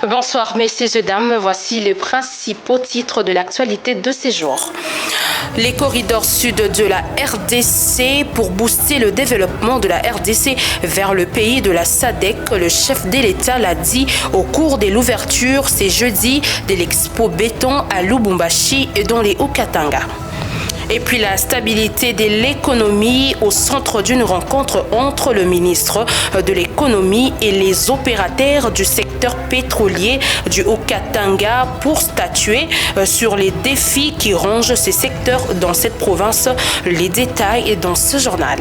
Bonsoir messieurs et dames, voici les principaux titres de l'actualité de ces jours. Les corridors sud de la RDC pour booster le développement de la RDC vers le pays de la SADC. Le chef de l'État l'a dit au cours de l'ouverture ce jeudi de l'expo béton à Lubumbashi et dans les Haut-Katanga. Et puis la stabilité de l'économie au centre d'une rencontre entre le ministre de l'économie et les opérateurs du secteur pétrolier du Haut-Katanga pour statuer sur les défis qui rongent ces secteurs dans cette province. Les détails dans ce journal.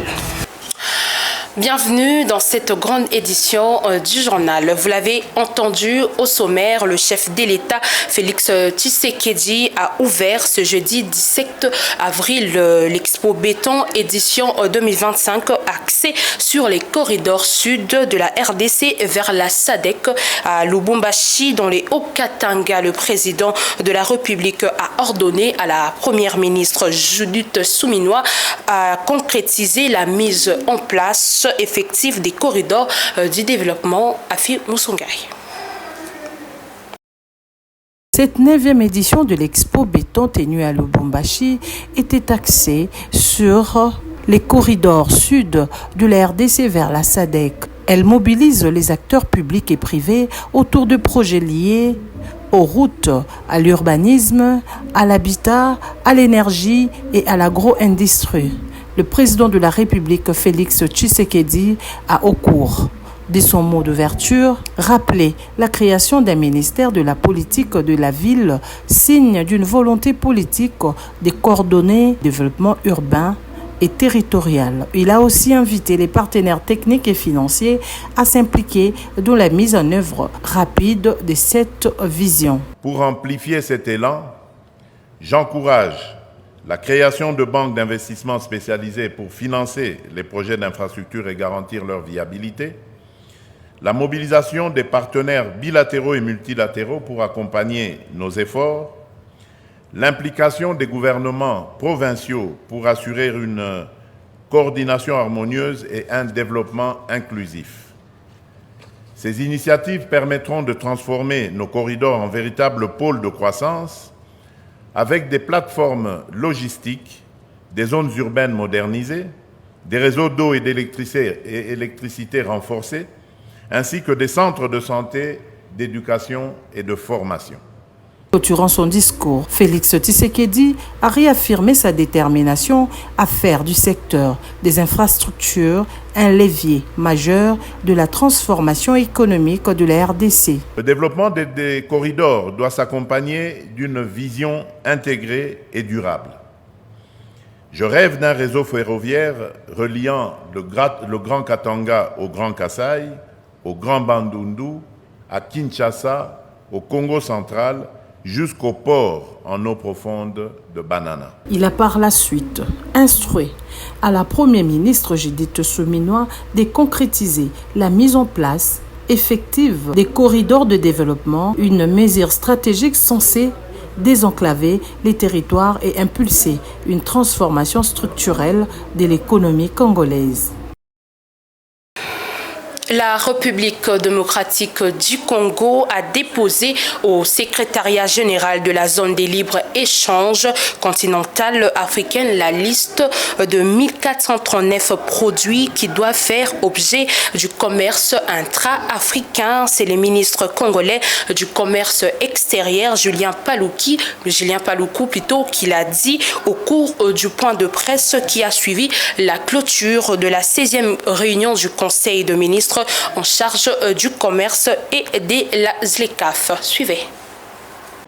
Bienvenue dans cette grande édition du journal. Vous l'avez entendu au sommaire, le chef de l'État, Félix Tshisekedi, a ouvert ce jeudi 17 avril l'expo béton édition 2025 axée sur les corridors sud de la RDC vers la SADC à Lubumbashi dans les Haut-Katanga. Le président de la République a ordonné à la première ministre Judith Suminwa à concrétiser la mise en place effectif des corridors du développement à Musongai. Cette 9e édition de l'expo béton tenue à Lubumbashi était axée sur les corridors sud de la RDC vers la SADC. Elle mobilise les acteurs publics et privés autour de projets liés aux routes, à l'urbanisme, à l'habitat, à l'énergie et à l'agro-industrie. Le président de la République, Félix Tshisekedi, a au cours de son mot d'ouverture rappelé la création d'un ministère de la politique de la ville, signe d'une volonté politique de coordonner le développement urbain et territorial. Il a aussi invité les partenaires techniques et financiers à s'impliquer dans la mise en œuvre rapide de cette vision. Pour amplifier cet élan, j'encourage la création de banques d'investissement spécialisées pour financer les projets d'infrastructure et garantir leur viabilité, la mobilisation des partenaires bilatéraux et multilatéraux pour accompagner nos efforts, l'implication des gouvernements provinciaux pour assurer une coordination harmonieuse et un développement inclusif. Ces initiatives permettront de transformer nos corridors en véritables pôles de croissance avec des plateformes logistiques, des zones urbaines modernisées, des réseaux d'eau et d'électricité renforcés, ainsi que des centres de santé, d'éducation et de formation. Durant son discours, Félix Tshisekedi a réaffirmé sa détermination à faire du secteur des infrastructures un levier majeur de la transformation économique de la RDC. Le développement des corridors doit s'accompagner d'une vision intégrée et durable. Je rêve d'un réseau ferroviaire reliant le Grand Katanga au Grand Kasaï, au Grand Bandundu, à Kinshasa, au Congo central, jusqu'au port en eau profonde de Banana. Il a par la suite instruit à la Première ministre Judith Suminwa de concrétiser la mise en place effective des corridors de développement, une mesure stratégique censée désenclaver les territoires et impulser une transformation structurelle de l'économie congolaise. La République démocratique du Congo a déposé au secrétariat général de la zone des libres-échanges continentale africaine la liste de 1439 produits qui doivent faire objet du commerce intra-africain. C'est le ministre congolais du commerce extérieur, Julien Paluku plutôt, qui l'a dit au cours du point de presse qui a suivi la clôture de la 16e réunion du Conseil de ministres en charge du commerce et de la ZLECAf. Suivez.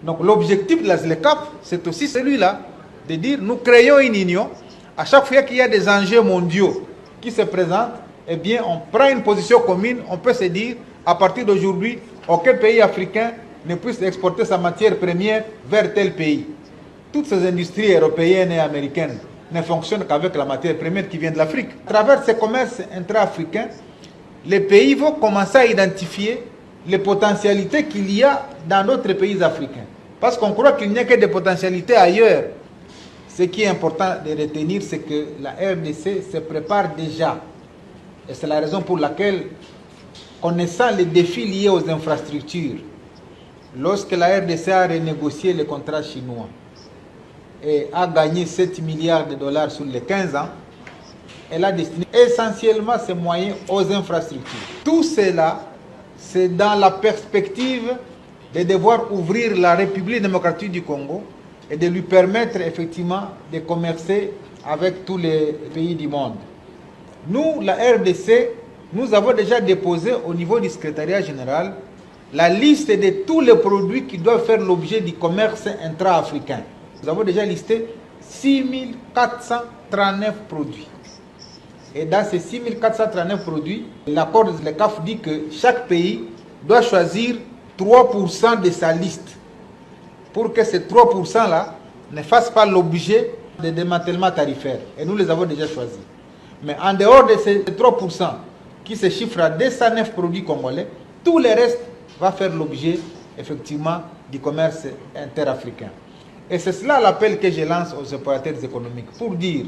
Donc l'objectif de la ZLECAf, c'est aussi celui-là, de dire nous créons une union. À chaque fois qu'il y a des enjeux mondiaux qui se présentent, eh bien on prend une position commune, on peut se dire à partir d'aujourd'hui, aucun pays africain ne puisse exporter sa matière première vers tel pays. Toutes ces industries européennes et américaines ne fonctionnent qu'avec la matière première qui vient de l'Afrique. À travers ces commerces intra-africains, les pays vont commencer à identifier les potentialités qu'il y a dans d'autres pays africains. Parce qu'on croit qu'il n'y a que des potentialités ailleurs. Ce qui est important de retenir, c'est que la RDC se prépare déjà. Et c'est la raison pour laquelle, connaissant les défis liés aux infrastructures, lorsque la RDC a renégocié les contrats chinois et a gagné 7 milliards de dollars sur les 15 ans, elle a destiné essentiellement ses moyens aux infrastructures. Tout cela, c'est dans la perspective de devoir ouvrir la République démocratique du Congo et de lui permettre effectivement de commercer avec tous les pays du monde. Nous, la RDC, nous avons déjà déposé au niveau du secrétariat général la liste de tous les produits qui doivent faire l'objet du commerce intra-africain. Nous avons déjà listé 6439 produits. Et dans ces 6439 produits, l'accord de l'ECAF dit que chaque pays doit choisir 3% de sa liste pour que ces 3%-là ne fassent pas l'objet de démantèlement tarifaire. Et nous les avons déjà choisis. Mais en dehors de ces 3% qui se chiffrent à 209 produits congolais, tout le reste va faire l'objet effectivement du commerce interafricain. Et c'est cela l'appel que je lance aux opérateurs économiques pour dire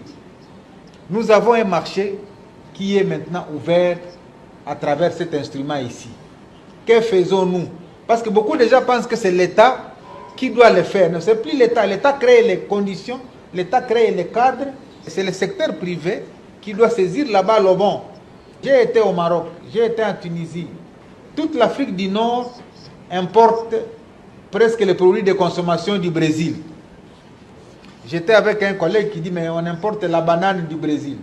nous avons un marché qui est maintenant ouvert à travers cet instrument ici. Que faisons-nous? Parce que beaucoup de gens pensent que c'est l'État qui doit le faire. Non, ce n'est plus l'État. L'État crée les conditions, l'État crée les cadres. C'est le secteur privé qui doit saisir là-bas le bon. J'ai été au Maroc, j'ai été en Tunisie. Toute l'Afrique du Nord importe presque les produits de consommation du Brésil. J'étais avec un collègue qui dit mais on importe la banane du Brésil.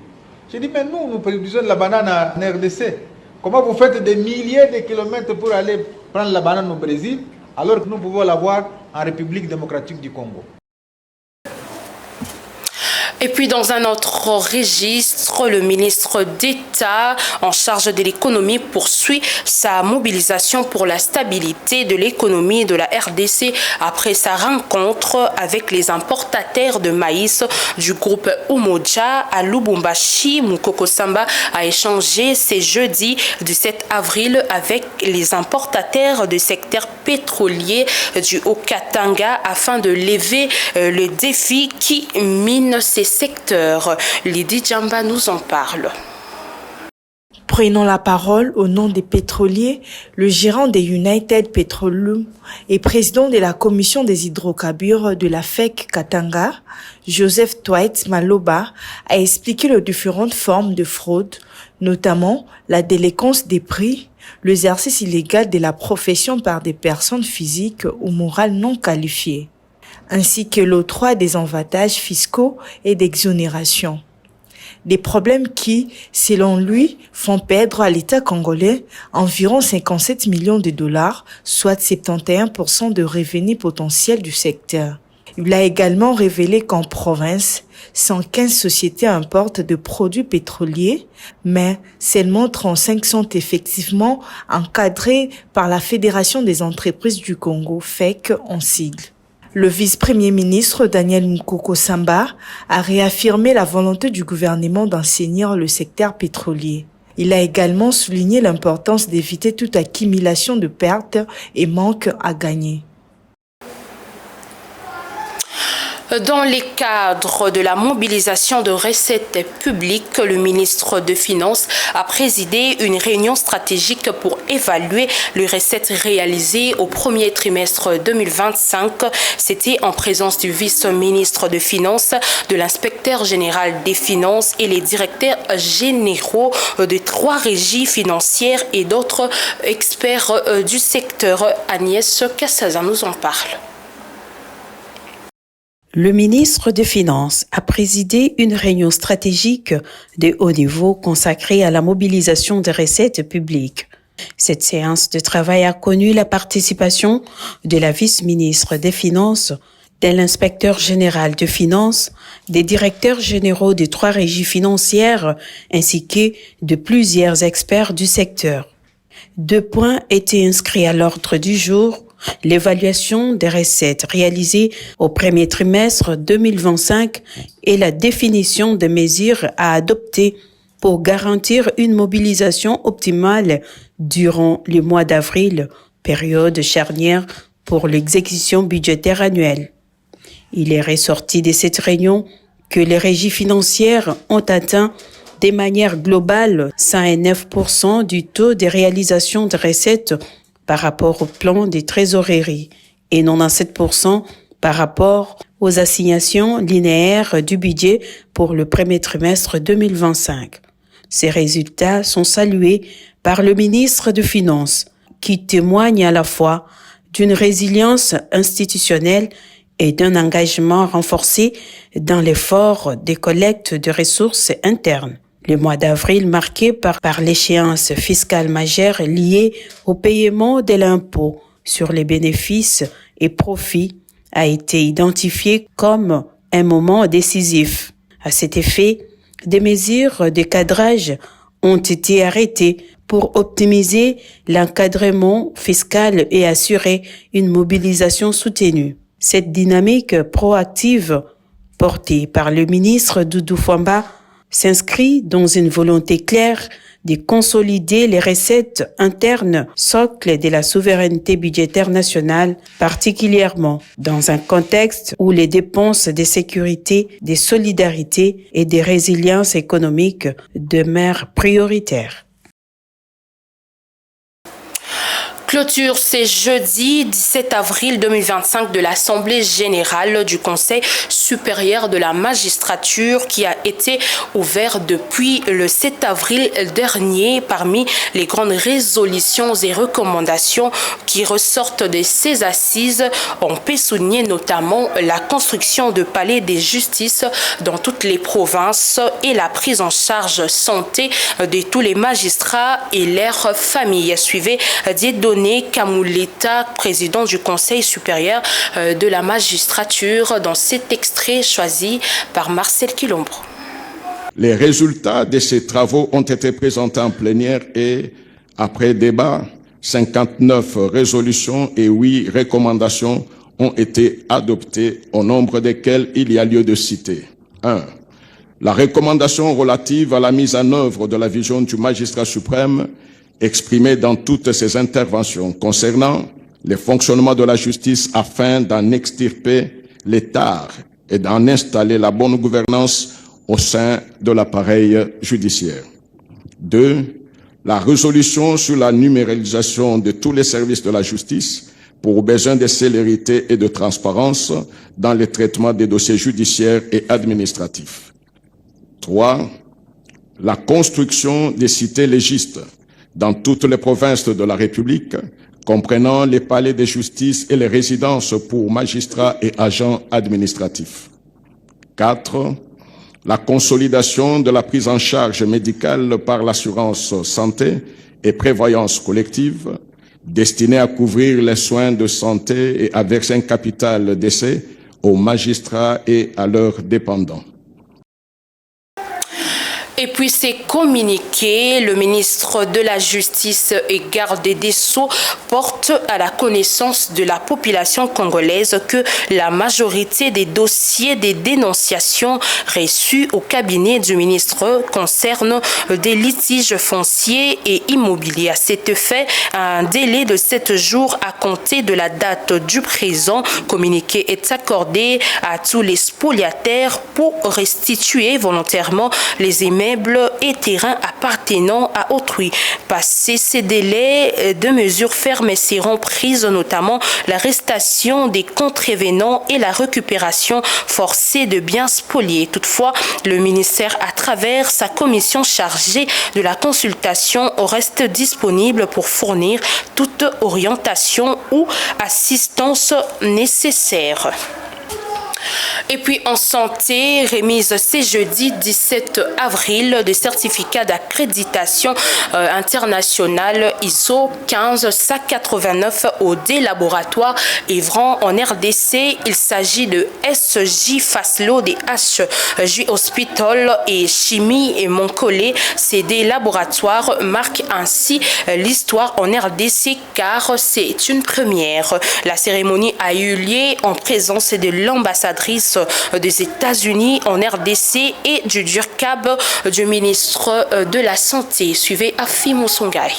J'ai dit mais nous produisons de la banane en RDC. Comment vous faites des milliers de kilomètres pour aller prendre la banane au Brésil alors que nous pouvons l'avoir en République démocratique du Congo? Et puis dans un autre registre, le ministre d'État en charge de l'économie poursuit sa mobilisation pour la stabilité de l'économie de la RDC après sa rencontre avec les importateurs de maïs du groupe Umoja à Lubumbashi. Mukoko Samba a échangé ce jeudi du 7 avril avec les importateurs du secteur pétrolier du Haut-Katanga afin de lever le défi qui mine ces secteurs. Lydie Djamba nous en parle. Prenant la parole au nom des pétroliers, le gérant des United Petroleum et président de la commission des hydrocarbures de la FEC Katanga, Joseph Twight Maloba, a expliqué les différentes formes de fraude, notamment la délinquance des prix, l'exercice illégal de la profession par des personnes physiques ou morales non qualifiées, ainsi que l'octroi des avantages fiscaux et d'exonération. Des problèmes qui, selon lui, font perdre à l'État congolais environ 57 millions de dollars, soit 71% de revenus potentiels du secteur. Il a également révélé qu'en province, 115 sociétés importent de produits pétroliers, mais seulement 35 sont effectivement encadrées par la Fédération des entreprises du Congo, FEC en sigle. Le vice-premier ministre Daniel Mukoko Samba a réaffirmé la volonté du gouvernement d'assainir le secteur pétrolier. Il a également souligné l'importance d'éviter toute accumulation de pertes et manque à gagner. Dans les cadres de la mobilisation de recettes publiques, le ministre des Finances a présidé une réunion stratégique pour évaluer les recettes réalisées au premier trimestre 2025. C'était en présence du vice-ministre des Finances, de l'inspecteur général des Finances et les directeurs généraux de 3 régies financières et d'autres experts du secteur. Agnès Kassaza nous en parle. Le ministre des Finances a présidé une réunion stratégique de haut niveau consacrée à la mobilisation des recettes publiques. Cette séance de travail a connu la participation de la vice-ministre des Finances, de l'inspecteur général des Finances, des directeurs généraux des 3 régies financières ainsi que de plusieurs experts du secteur. 2 points étaient inscrits à l'ordre du jour: l'évaluation des recettes réalisées au premier trimestre 2025 et la définition des mesures à adopter pour garantir une mobilisation optimale durant le mois d'avril, période charnière pour l'exécution budgétaire annuelle. Il est ressorti de cette réunion que les régies financières ont atteint de manière globale 109% du taux de réalisation de recettes par rapport au plan des trésoreries et 97% par rapport aux assignations linéaires du budget pour le premier trimestre 2025. Ces résultats sont salués par le ministre des Finances, qui témoigne à la fois d'une résilience institutionnelle et d'un engagement renforcé dans l'effort des collectes de ressources internes. Le mois d'avril marqué par l'échéance fiscale majeure liée au paiement de l'impôt sur les bénéfices et profits a été identifié comme un moment décisif. À cet effet, des mesures de cadrage ont été arrêtées pour optimiser l'encadrement fiscal et assurer une mobilisation soutenue. Cette dynamique proactive portée par le ministre Doudou Fwamba s'inscrit dans une volonté claire de consolider les recettes internes, socle de la souveraineté budgétaire nationale, particulièrement dans un contexte où les dépenses de sécurité, de solidarité et de résilience économique demeurent prioritaires. Clôture ce jeudi 17 avril 2025 de l'Assemblée générale du Conseil supérieur de la magistrature qui a été ouvert depuis le 7 avril dernier. Parmi les grandes résolutions et recommandations qui ressortent de ces assises, on peut souligner notamment la construction de palais de justice dans toutes les provinces et la prise en charge santé de tous les magistrats et leurs familles. Suivez des données Kamouleta, président du Conseil supérieur de la magistrature, dans cet extrait choisi par Marcel Quilombre. Les résultats de ces travaux ont été présentés en plénière et, après débat, 59 résolutions et 8 recommandations ont été adoptées, au nombre desquelles il y a lieu de citer. 1. La recommandation relative à la mise en œuvre de la vision du magistrat suprême exprimée dans toutes ses interventions concernant le fonctionnement de la justice afin d'en extirper les tares et d'en installer la bonne gouvernance au sein de l'appareil judiciaire. 2. La résolution sur la numéralisation de tous les services de la justice pour besoin de célérité et de transparence dans le traitement des dossiers judiciaires et administratifs. 3. La construction des cités légistes dans toutes les provinces de la République, comprenant les palais de justice et les résidences pour magistrats et agents administratifs. 4. La consolidation de la prise en charge médicale par l'assurance santé et prévoyance collective, destinée à couvrir les soins de santé et à verser un capital d'essai aux magistrats et à leurs dépendants. Et puis c'est communiqué, le ministre de la Justice et garde des Sceaux porte à la connaissance de la population congolaise que la majorité des dossiers des dénonciations reçus au cabinet du ministre concernent des litiges fonciers et immobiliers. À cet effet, un délai de 7 jours à compter de la date du présent communiqué est accordé à tous les spoliataires pour restituer volontairement les immeubles et terrains appartenant à autrui. Passé ces délais, de mesures fermes seront prises, notamment l'arrestation des contrevenants et la récupération forcée de biens spoliés. Toutefois, le ministère, à travers sa commission chargée de la consultation, reste disponible pour fournir toute orientation ou assistance nécessaire. Et puis en santé, remise ce jeudi 17 avril des certificats d'accréditation internationale ISO 15189 aux deux laboratoires œuvrant en RDC. Il s'agit de SJ Faslo, des HJ Hospital et Chimie et Moncolé. Ces deux laboratoires marquent ainsi l'histoire en RDC car c'est une première. La cérémonie a eu lieu en présence de l'ambassadrice des États-Unis en RDC et du DURCAB du ministre de la Santé. Suivez Afi Moussongaï.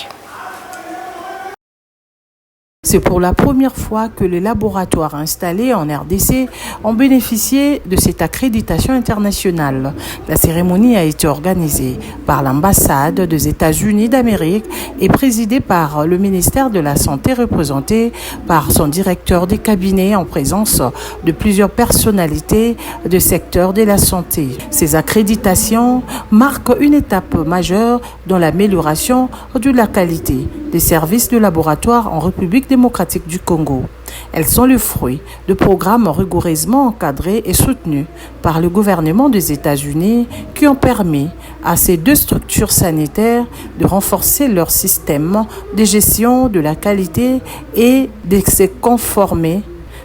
C'est pour la première fois que les laboratoires installés en RDC ont bénéficié de cette accréditation internationale. La cérémonie a été organisée par l'ambassade des États-Unis d'Amérique et présidée par le ministère de la Santé, représenté par son directeur des cabinets en présence de plusieurs personnalités du secteur de la santé. Ces accréditations marquent une étape majeure dans l'amélioration de la qualité des services de laboratoire en République démocratique du Congo. Elles sont le fruit de programmes rigoureusement encadrés et soutenus par le gouvernement des États-Unis qui ont permis à ces deux structures sanitaires de renforcer leur système de gestion de la qualité et de se conformer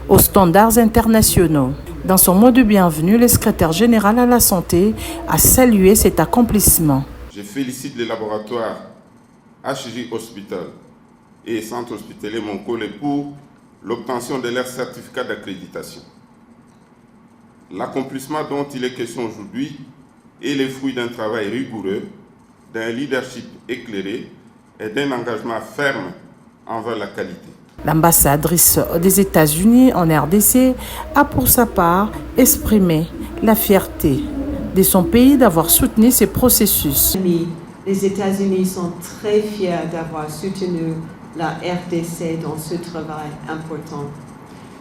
aux standards internationaux. Dans son mot de bienvenue, le secrétaire général à la santé a salué cet accomplissement. Je félicite les laboratoires HJ Hospital et Centre hospitalier Moncole pour l'obtention de leur certificat d'accréditation. L'accomplissement dont il est question aujourd'hui est le fruit d'un travail rigoureux, d'un leadership éclairé et d'un engagement ferme envers la qualité. L'ambassadrice des États-Unis en RDC a pour sa part exprimé la fierté de son pays d'avoir soutenu ces processus. Les États-Unis sont très fiers d'avoir soutenu la RDC dans ce travail important.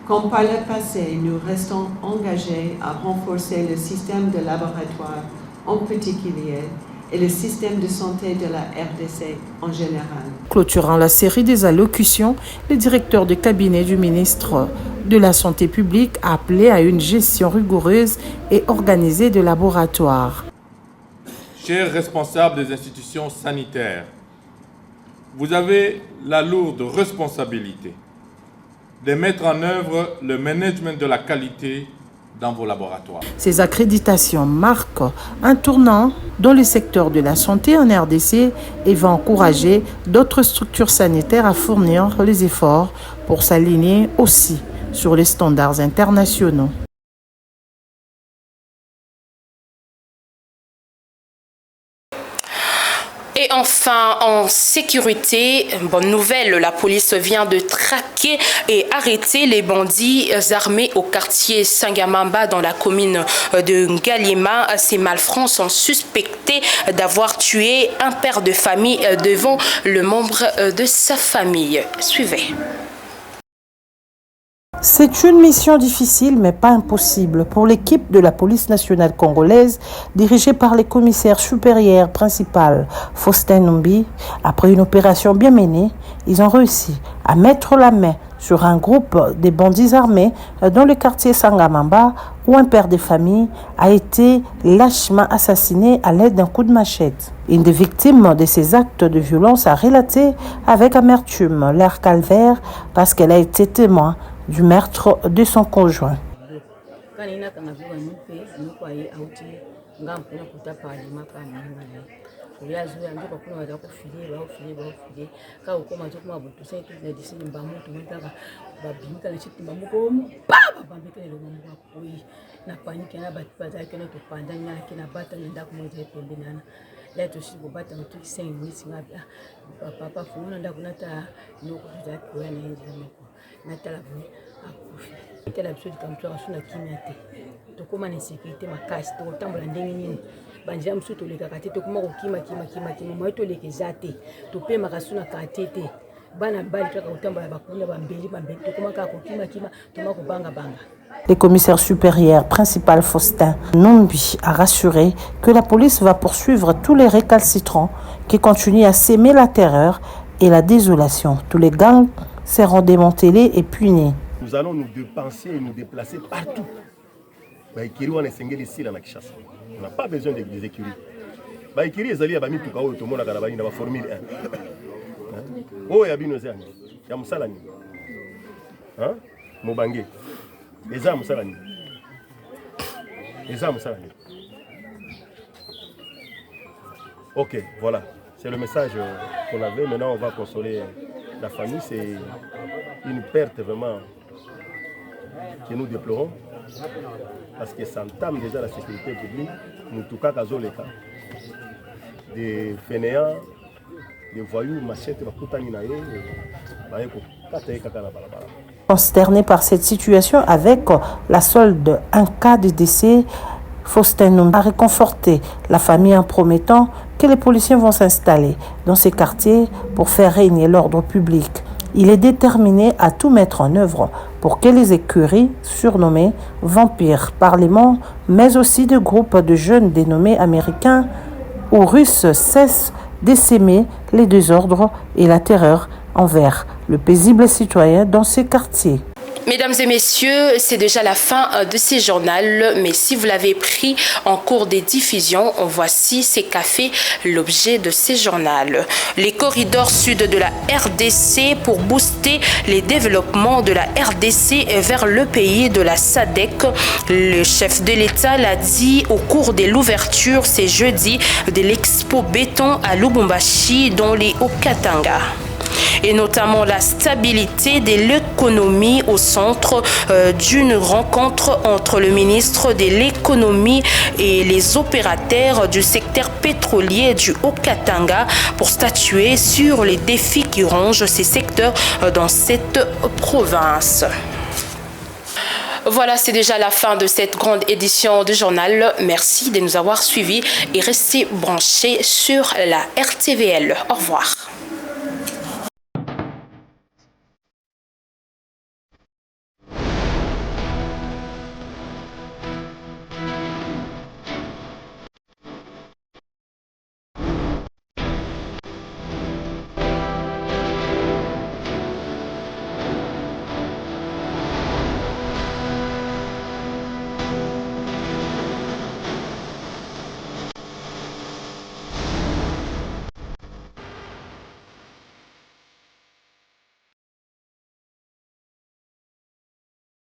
Comme par le passé, nous restons engagés à renforcer le système de laboratoire en particulier et le système de santé de la RDC en général. Clôturant la série des allocutions, le directeur de cabinet du ministre de la Santé publique a appelé à une gestion rigoureuse et organisée des laboratoires. Chers responsables des institutions sanitaires, vous avez la lourde responsabilité de mettre en œuvre le management de la qualité dans vos laboratoires. Ces accréditations marquent un tournant dans le secteur de la santé en RDC et vont encourager d'autres structures sanitaires à fournir les efforts pour s'aligner aussi sur les standards internationaux. Et enfin, en sécurité, bonne nouvelle, la police vient de traquer et arrêter les bandits armés au quartier Sangamamba dans la commune de Ngaliema. Ces malfrats sont suspectés d'avoir tué un père de famille devant le membre de sa famille. Suivez. C'est une mission difficile mais pas impossible pour l'équipe de la police nationale congolaise dirigée par le commissaire supérieur principal Faustin Numbi. Après une opération bien menée, ils ont réussi à mettre la main sur un groupe de bandits armés dans le quartier Sangamamba où un père de famille a été lâchement assassiné à l'aide d'un coup de machette. Une des victimes de ces actes de violence a relaté avec amertume leur calvaire parce qu'elle a été témoin du meurtre de son conjoint. Le commissaire supérieur principal Faustin Numbi a rassuré que la police va poursuivre tous les récalcitrants qui continuent à s'aimer la terreur et la désolation. Tous les gangs seront démantelés et punis. Nous allons nous dépenser et nous déplacer partout. On n'a pas besoin des écuries. Baikiri ezali ya bamitu ka oyo tomona kana bani na ba formule 1. Oyo ya bino zani ya musala ni. Hein? Mobange. Eza musala ni. Eza musala ni. OK, voilà. C'est le message qu'on avait. Maintenant, on va consoler la famille. C'est une perte vraiment que nous déplorons. Parce que ça entame déjà la sécurité publique. Nous, tout cas, des fainéants les voyous machette bakutani na ye baye ko kata ye kaka na balabala. Consterné par cette situation, avec la solde un cas de décès, Faustin Numbi a réconforté la famille en promettant que les policiers vont s'installer dans ces quartiers pour faire régner l'ordre public. Il est déterminé à tout mettre en œuvre pour que les écuries surnommées Vampires Parlement, mais aussi de groupes de jeunes dénommés Américains ou Russes cessent d'essaimer les désordres et la terreur envers le paisible citoyen dans ces quartiers. Mesdames et messieurs, c'est déjà la fin de ce journal, mais si vous l'avez pris en cours des diffusions, voici ce qu'a fait l'objet de ce journal. Les corridors sud de la RDC pour booster les développements de la RDC vers le pays de la SADC. Le chef de l'État l'a dit au cours de l'ouverture ce jeudi de l'expo béton à Lubumbashi dans les Haut-Katanga. Et notamment la stabilité de l'économie au centre d'une rencontre entre le ministre de l'économie et les opérateurs du secteur pétrolier du Haut-Katanga pour statuer sur les défis qui rongent ces secteurs dans cette province. Voilà, c'est déjà la fin de cette grande édition du journal. Merci de nous avoir suivis et restez branchés sur la RTVL. Au revoir.